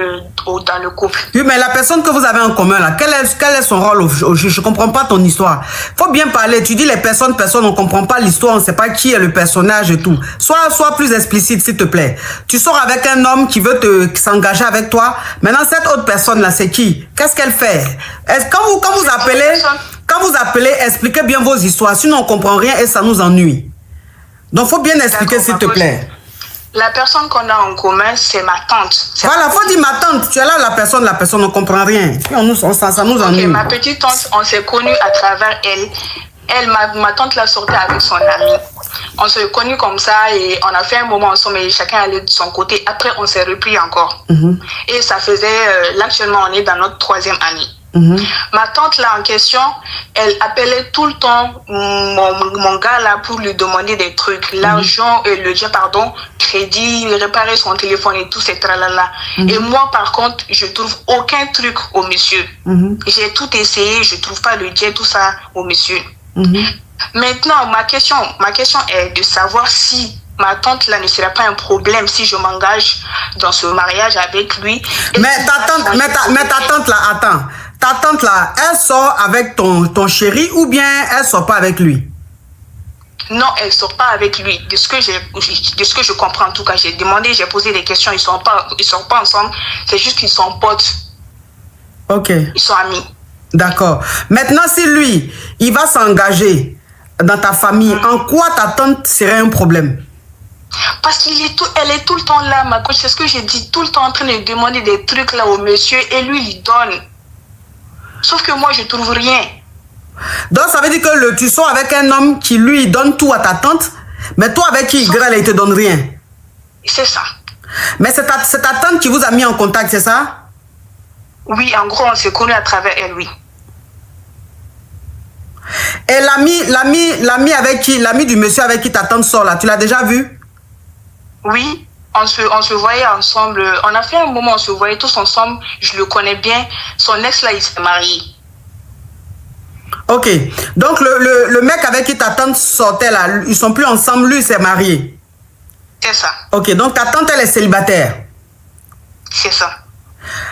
dans le couple? Oui, mais la personne que vous avez en commun, là, quel est son rôle? Je ne comprends pas ton histoire. Il faut bien parler. Tu dis les personnes, on ne comprend pas l'histoire, on ne sait pas qui est le personnage et tout. Sois plus explicite, s'il te plaît. Tu sors avec un homme qui veut s'engager avec toi. Maintenant, cette autre personne-là, c'est qui? Qu'est-ce qu'elle fait? Quand vous appelez, expliquez bien vos histoires. Sinon, on ne comprend rien et ça nous ennuie. Donc, il faut bien expliquer, s'il te plaît. La personne qu'on a en commun, c'est ma tante. Voilà, il faut dire ma tante. Tu es là, la personne ne comprend rien. Ça nous ennuie. Ma petite tante, on s'est connus à travers elle. Ma tante l'a sortie avec son amie. On s'est connus comme ça et on a fait un moment ensemble et chacun allait de son côté. Après, on s'est repris encore. Et ça faisait... là, actuellement, on est dans notre 3e année. Ma tante là en question, elle appelait tout le temps mon gars là pour lui demander des trucs, l'argent, crédit, réparer son téléphone et tout, c'est tralala. Et moi par contre, je trouve aucun truc au monsieur. J'ai tout essayé, je trouve pas le jet, tout ça au monsieur. Maintenant, ma question est de savoir si ma tante là ne serait pas un problème si je m'engage dans ce mariage avec lui. Mais ta tante là, attends. Ta tante là, elle sort avec ton chéri ou bien elle sort pas avec lui? Non, elle sort pas avec lui. De ce que je comprends en tout cas, j'ai demandé, j'ai posé des questions, ils sont pas ensemble, c'est juste qu'ils sont potes. Ok. Ils sont amis. D'accord. Maintenant, si lui, il va s'engager dans ta famille, en quoi ta tante serait un problème? Parce qu'elle est tout le temps là, ma coach, c'est ce que j'ai dit, tout le temps en train de demander des trucs là au monsieur et lui, il donne. Sauf que moi, je trouve rien. Donc, ça veut dire que tu sors avec un homme qui, lui, donne tout à ta tante, mais toi, avec qui il grêle, il te donne rien. C'est ça. Mais c'est ta tante qui vous a mis en contact, c'est ça? Oui, en gros, on s'est connus à travers elle, oui. Et l'ami du monsieur avec qui ta tante sort là, tu l'as déjà vu? Oui, on se voyait ensemble. On a fait un moment, on se voyait tous ensemble. Je le connais bien. Son ex là, il s'est marié. Ok. Donc le mec avec qui ta tante sortait là, ils sont plus ensemble, lui il s'est marié. C'est ça. Ok, donc ta tante elle est célibataire. C'est ça.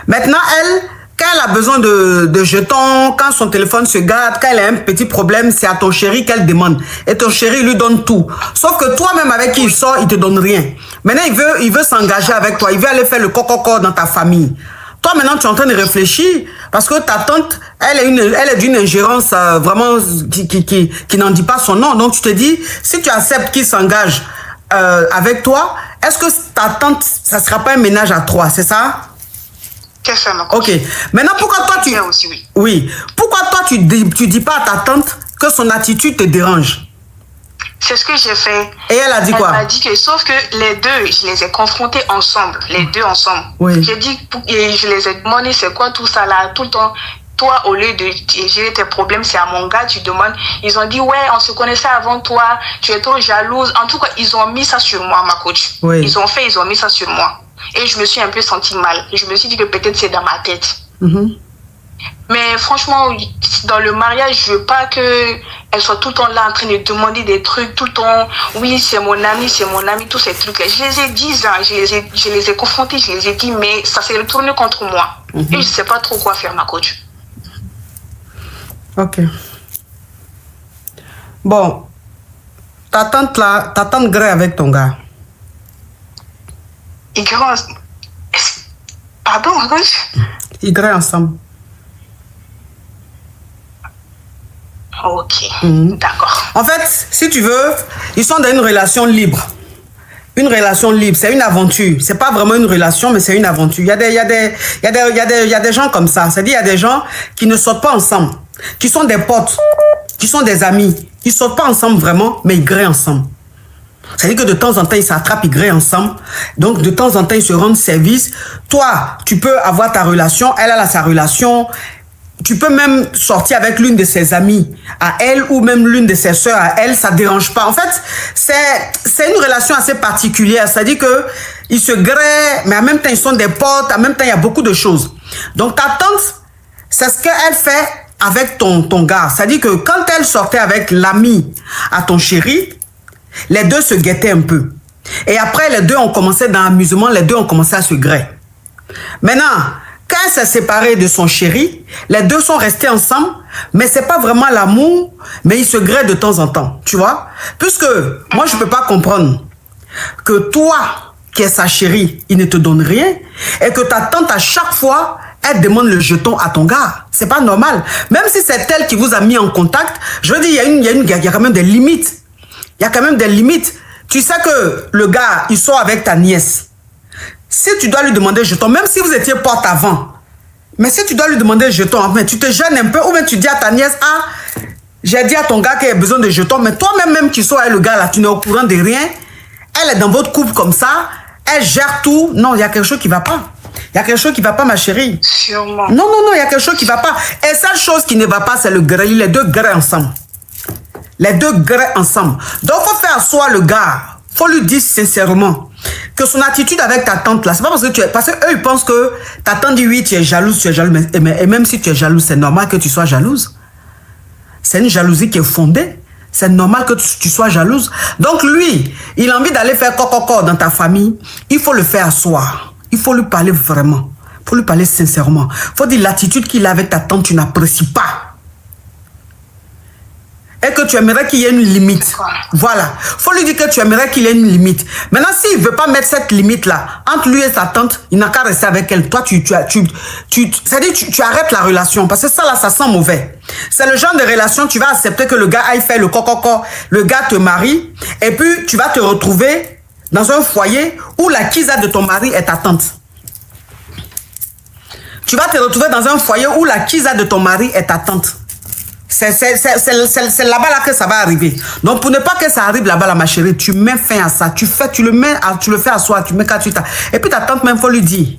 Maintenant elle, quand elle a besoin de jetons, quand son téléphone se gâte, quand elle a un petit problème, c'est à ton chéri qu'elle demande. Et ton chéri lui donne tout. Sauf que toi-même avec qui il sort, il te donne rien. Maintenant, il veut s'engager avec toi. Il veut aller faire le coco dans ta famille. Toi, maintenant, tu es en train de réfléchir parce que ta tante, elle est d'une ingérence vraiment qui n'en dit pas son nom. Donc, tu te dis, si tu acceptes qu'il s'engage avec toi, est-ce que ta tante, ça ne sera pas un ménage à trois, c'est ça? C'est ça, ma coach. Ok. Maintenant, pourquoi toi, Oui. Pourquoi toi, tu dis pas à ta tante que son attitude te dérange? C'est ce que j'ai fait. Et elle a dit quoi? Elle m'a dit que, sauf que les deux, je les ai confrontés ensemble. Les deux ensemble. Oui. J'ai dit, et je les ai demandé, c'est quoi tout ça là? Tout le temps, toi, au lieu de gérer tes problèmes, c'est à mon gars, tu demandes. Ils ont dit, ouais, on se connaissait avant toi, tu es trop jalouse. En tout cas, ils ont mis ça sur moi, ma coach. Oui. Ils ont mis ça sur moi. Et je me suis un peu sentie mal. Je me suis dit que peut-être c'est dans ma tête. Mais franchement, dans le mariage, je veux pas qu'elle soit tout le temps là en train de demander des trucs, tout le temps, oui, c'est mon ami, tous ces trucs-là. Je les ai dit, je les ai confrontés, je les ai dit, mais ça s'est retourné contre moi. Et je sais pas trop quoi faire, ma coach. Ok. Bon. Ta tante grée avec ton gars. Ils grêlent. Pardon, ma coach? Ils grêlent ensemble. Ok, d'accord. En fait, si tu veux, ils sont dans une relation libre. Une relation libre, c'est une aventure. C'est pas vraiment une relation, mais c'est une aventure. Il y a des gens comme ça. C'est-à-dire, il y a des gens qui ne sortent pas ensemble, qui sont des potes, qui sont des amis. Ils sortent pas ensemble vraiment, mais ils grêlent ensemble. C'est-à-dire que de temps en temps, ils s'attrapent, ils grêlent ensemble. Donc, de temps en temps, ils se rendent service. Toi, tu peux avoir ta relation, elle a sa relation. Tu peux même sortir avec l'une de ses amies à elle ou même l'une de ses sœurs à elle, ça ne dérange pas. En fait, c'est une relation assez particulière. C'est-à-dire que ils se grêlent, mais en même temps, ils sont des potes. En même temps, il y a beaucoup de choses. Donc, ta tante, c'est ce qu'elle fait avec ton gars. C'est-à-dire que quand elle sortait avec l'ami à ton chéri, les deux se guettaient un peu. Et après, les deux ont commencé dans l'amusement, les deux ont commencé à se grêler. Maintenant, quand elle s'est séparée de son chéri, les deux sont restés ensemble, mais c'est pas vraiment l'amour, mais ils se grêlent de temps en temps, tu vois. Puisque moi, je peux pas comprendre que toi, qui es sa chérie, il ne te donne rien, et que ta tante, à chaque fois, elle demande le jeton à ton gars. C'est pas normal. Même si c'est elle qui vous a mis en contact, je veux dire, il y a quand même des limites. Il y a quand même des limites. Tu sais que le gars, il sort avec ta nièce. Si tu dois lui demander jeton, même si vous étiez potes avant, mais si tu dois lui demander jeton, enfin, tu te gênes un peu, ou bien tu dis à ta nièce, ah, j'ai dit à ton gars qu'il a besoin de jetons, mais toi-même, même tu sors avec le gars là, tu n'es au courant de rien, elle est dans votre couple comme ça, elle gère tout. Non, il y a quelque chose qui ne va pas. Il Il y a quelque chose qui ne va pas, ma chérie. Sûrement. Non, il y a quelque chose qui ne va pas. Et seule chose qui ne va pas, c'est le grès. Les deux grès ensemble. Les deux grès ensemble. Donc, il faut faire asseoir le gars. Il faut lui dire sincèrement que son attitude avec ta tante là, c'est pas parce que parce qu'eux ils pensent que ta tante dit oui, tu es jalouse, et même si tu es jalouse, c'est normal que tu sois jalouse. C'est une jalousie qui est fondée. C'est normal que tu sois jalouse. Donc lui, il a envie d'aller faire coco dans ta famille. Il faut le faire asseoir. Il faut lui parler vraiment. Il faut lui parler sincèrement. Il faut dire l'attitude qu'il a avec ta tante, tu n'apprécies pas. Et que tu aimerais qu'il y ait une limite. Voilà. Il faut lui dire que tu aimerais qu'il y ait une limite. Maintenant, s'il ne veut pas mettre cette limite-là, entre lui et sa tante, il n'a qu'à rester avec elle. Toi, c'est-à-dire tu arrêtes la relation. Parce que ça, là, ça sent mauvais. C'est le genre de relation, tu vas accepter que le gars aille faire le coco, le gars te marie, et puis tu vas te retrouver dans un foyer où la kisa de ton mari est ta tante. Tu vas te retrouver dans un foyer où la kisa de ton mari est ta tante. C'est là-bas là que ça va arriver. Donc pour ne pas que ça arrive là-bas là, ma chérie, tu mets fin à ça. Tu le fais à soi, tu mets 4-8 ans. Et puis ta tante même, faut lui dire.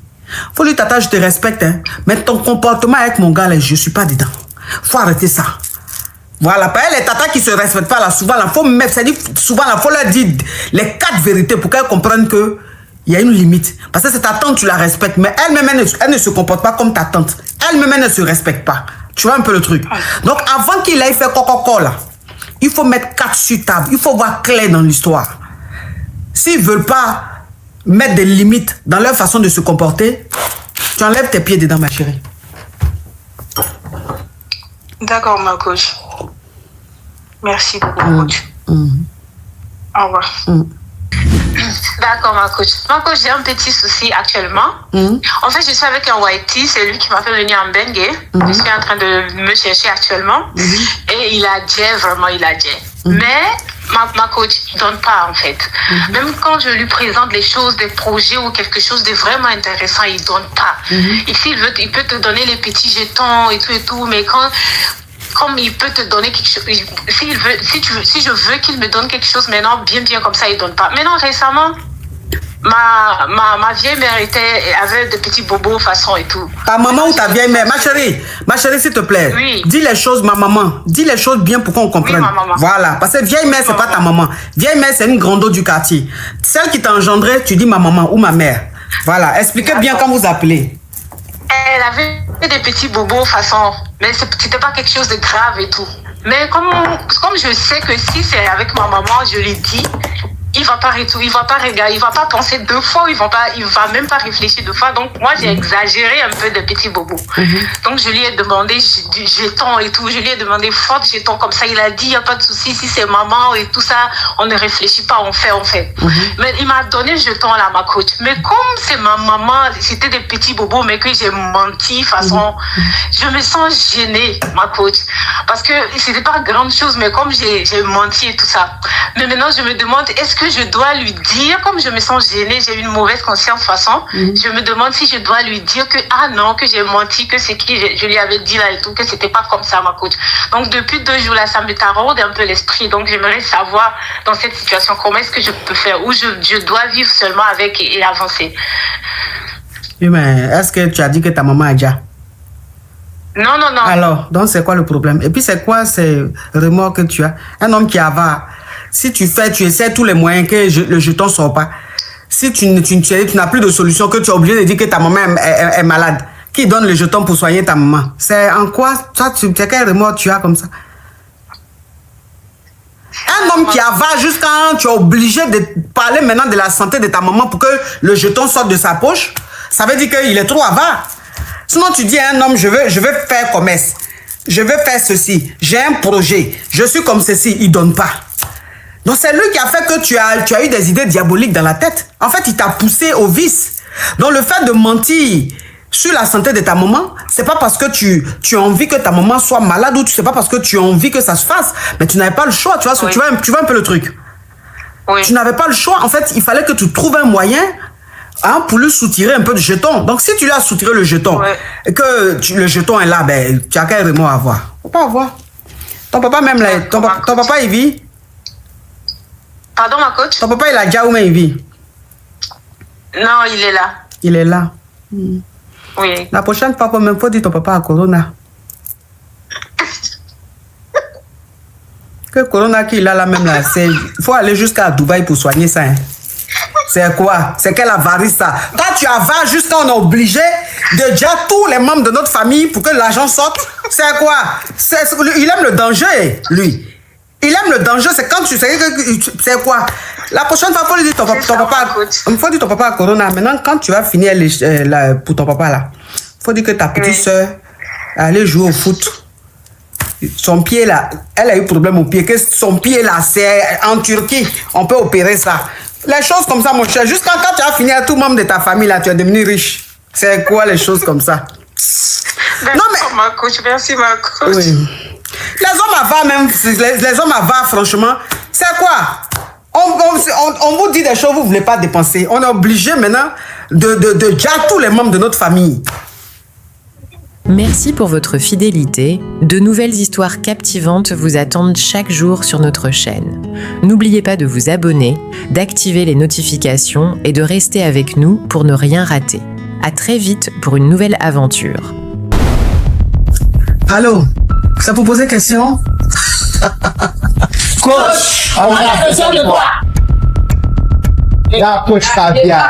Faut lui tata, je te respecte, hein. Mais ton comportement avec mon gars là, je suis pas dedans. Faut arrêter ça. Voilà, pas les tatas qui se respectent pas là, souvent là, souvent là, faut leur dire les 4 vérités pour qu'elles comprennent que il y a une limite. Parce que c'est ta tante, tu la respectes, mais elle-même, elle ne se comporte pas comme ta tante. Elle-même, elle ne se respecte pas. Tu vois un peu le truc. Donc, avant qu'il aille faire coco là, il faut mettre 4 sur table. Il faut voir clair dans l'histoire. S'ils ne veulent pas mettre des limites dans leur façon de se comporter, tu enlèves tes pieds dedans, ma chérie. D'accord, ma coach. Merci beaucoup, coach. Au revoir. D'accord, ma coach. Ma coach, j'ai un petit souci actuellement. En fait, je suis avec un whitey, c'est lui qui m'a fait venir en Bengue. Je suis en train de me chercher actuellement. Et il a dit, vraiment, il a dit. Mais ma coach ne donne pas, en fait. Même quand je lui présente les choses, des projets ou quelque chose de vraiment intéressant, il ne donne pas. Ici, il peut te donner les petits jetons et tout, mais comme il peut te donner quelque chose, si je veux qu'il me donne quelque chose maintenant, bien comme ça, il ne donne pas. Maintenant, récemment, ma vieille mère avait des petits bobos façon et tout. Ta maman ou ta vieille mère? Ma chérie, s'il te plaît. Oui. Dis les choses, ma maman. Dis les choses bien pour qu'on comprenne. Oui, ma maman. Voilà. Parce que vieille mère, c'est pas ta maman. Vieille mère, c'est une grande du quartier. Celle qui t'a engendré, tu dis ma maman ou ma mère. Voilà. Expliquez bien quand vous appelez. Elle avait des petits bobos façon, mais c'était pas quelque chose de grave et tout. Mais comme je sais que si c'est avec ma maman, je lui dis, il va pas regarder, il va pas penser 2 fois, il va même pas réfléchir 2 fois. Donc moi j'ai exagéré un peu de petits bobos. Donc je lui ai demandé du jeton et tout, je lui ai demandé fort jeton comme ça. Il a dit il y a pas de souci, si c'est maman et tout ça, on ne réfléchit pas, on fait. Mais il m'a donné le jeton là, ma coach. Mais comme c'est ma maman, c'était des petits bobos, mais que j'ai menti façon, je me sens gênée, ma coach, parce que c'était pas grande chose, mais comme j'ai menti et tout ça. Mais maintenant je me demande, est-ce que je dois lui dire, comme je me sens gênée, j'ai une mauvaise conscience façon, je me demande si je dois lui dire que non, que j'ai menti, que c'est qui je lui avais dit là et tout, que c'était pas comme ça, ma coach. Donc depuis 2 jours là, ça me taraude un peu l'esprit. Donc j'aimerais savoir dans cette situation comment est-ce que je peux faire, ou je dois vivre seulement avec et avancer. Oui, mais est-ce que tu as dit que ta maman a déjà? Non. Alors, donc c'est quoi le problème? Et puis c'est quoi ces remords que tu as? Un homme qui avare. Si tu essaies tous les moyens que le jeton ne sort pas. Si tu n'as plus de solution, que tu es obligé de dire que ta maman est malade, qui donne le jeton pour soigner ta maman? C'est en quoi? Toi, quel remords tu as comme ça? Un homme qui avare jusqu'à tu es obligé de parler maintenant de la santé de ta maman pour que le jeton sorte de sa poche, ça veut dire qu'il est trop avare. Sinon, tu dis à un homme, je veux faire commerce, je veux faire ceci, j'ai un projet, je suis comme ceci, il ne donne pas. Donc, c'est lui qui a fait que tu as eu des idées diaboliques dans la tête. En fait, il t'a poussé au vice. Donc, le fait de mentir sur la santé de ta maman, c'est pas parce que tu as envie que ta maman soit malade ou c'est pas parce que tu as envie que ça se fasse, mais tu n'avais pas le choix, tu vois, oui. tu vois un peu le truc. Oui. Tu n'avais pas le choix. En fait, il fallait que tu trouves un moyen pour lui soutirer un peu de jeton. Donc, si tu lui as soutiré le jeton, et que le jeton est là, ben, tu as qu'un remords à avoir. Faut pas avoir. Ton papa même là, ton papa il vit. Pardon, ma coach? Ton papa il a déjà où mais il vit? Non, il est là. Il est là. Oui. La prochaine fois, il faut dire ton papa à Corona. Que Corona qu'il a là même là, il faut aller jusqu'à Dubaï pour soigner ça. Hein. C'est quoi? C'est quelle avarice ça? Quand tu avales jusqu'à on est obligé de dire tous les membres de notre famille pour que l'argent sorte. C'est quoi? Il aime le danger, lui. Il aime le danger, c'est quand tu sais que c'est quoi? La prochaine fois, il faut lui dire ton papa. Il faut dire ton papa à Corona. Maintenant, quand tu vas finir pour ton papa là, il faut dire que ta petite soeur allait jouer au foot. Son pied là, elle a eu problème au pied, que son pied là, c'est en Turquie, on peut opérer ça. Les choses comme ça, mon cher, jusqu'à quand tu as fini à tout membre de ta famille là, tu es devenu riche. C'est quoi les choses comme ça? Non mais ma coach, merci ma coach. Oui. Les hommes avares même, les hommes avares franchement, c'est quoi? On vous dit des choses, vous ne voulez pas dépenser. On est obligé maintenant de dire tous les membres de notre famille. Merci pour votre fidélité. De nouvelles histoires captivantes vous attendent chaque jour sur notre chaîne. N'oubliez pas de vous abonner, d'activer les notifications et de rester avec nous pour ne rien rater. À très vite pour une nouvelle aventure. Allô, ça vous poser question? Coach, on a besoin de toi. La coach Caviar.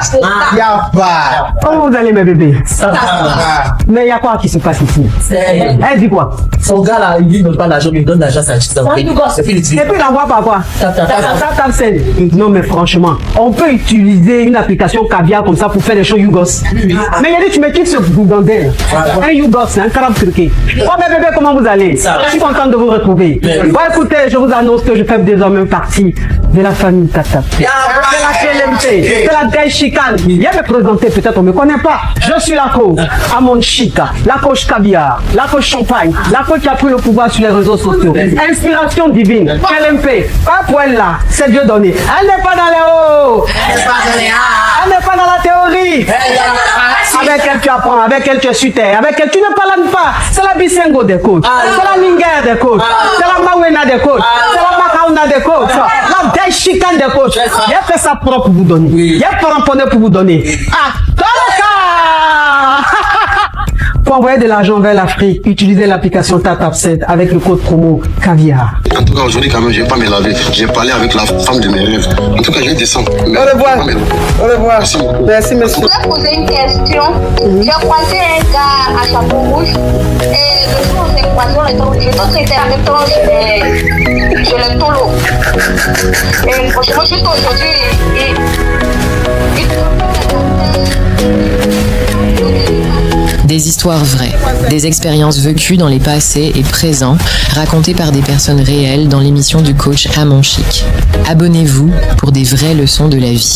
Y'a pas. Comment vous allez, mes bébés? Ça va. Mais il y a quoi qui se passe ici? Elle dit quoi? Son gars là, il ne donne pas l'argent, il donne l'argent à sa petite. Et puis il envoie par quoi? Non, mais franchement, on peut utiliser une application Caviar comme ça pour faire des choses Yougos. Mais il a dit, tu me quittes ce bougandel. Un Yougos, un carabe turqué. Oh, mes bébés, comment vous allez? Je suis content de vous retrouver. Bon, écoutez, je vous annonce que je fais désormais partie de la famille Tata. C'est la Gaï Chicane. Viens me présenter, peut-être on ne me connaît pas. Je suis la coach Amon Chica, la coach Caviar, la coach Champagne, la coach qui a pris le pouvoir sur les réseaux sociaux. Inspiration divine, LMP, pas pour elle là, c'est Dieu donné. Elle n'est pas dans les hauts, elle n'est pas dans la théorie. Avec elle tu apprends, avec elle tu es sur terre, avec elle tu ne parles pas. C'est la Bisengo des coachs, c'est la Lingère des coachs, c'est la Mawena des coachs, c'est la Makauna des coachs, la Gaï Chicane des coachs. Il a fait ça propre pour vous donner. Il y a pas ramponné pour vous donner. Ah, pour envoyer de l'argent vers l'Afrique, utilisez l'application TapTapSend avec le code promo Caviar. En tout cas, aujourd'hui, quand même, je ne vais pas me laver. J'ai parlé avec la femme de mes rêves. En tout cas, je vais descendre. Au revoir. Au revoir. Merci. Merci, monsieur. Je voulais poser une question. J'ai croisé un gars à chapeau rouge et le jour où on s'est croisé, on était traité en même temps, je l'ai tolo. Et franchement, juste aujourd'hui, Des histoires vraies, des expériences vécues dans les passés et présents, racontées par des personnes réelles dans l'émission du coach Amon Chic. Abonnez-vous pour des vraies leçons de la vie.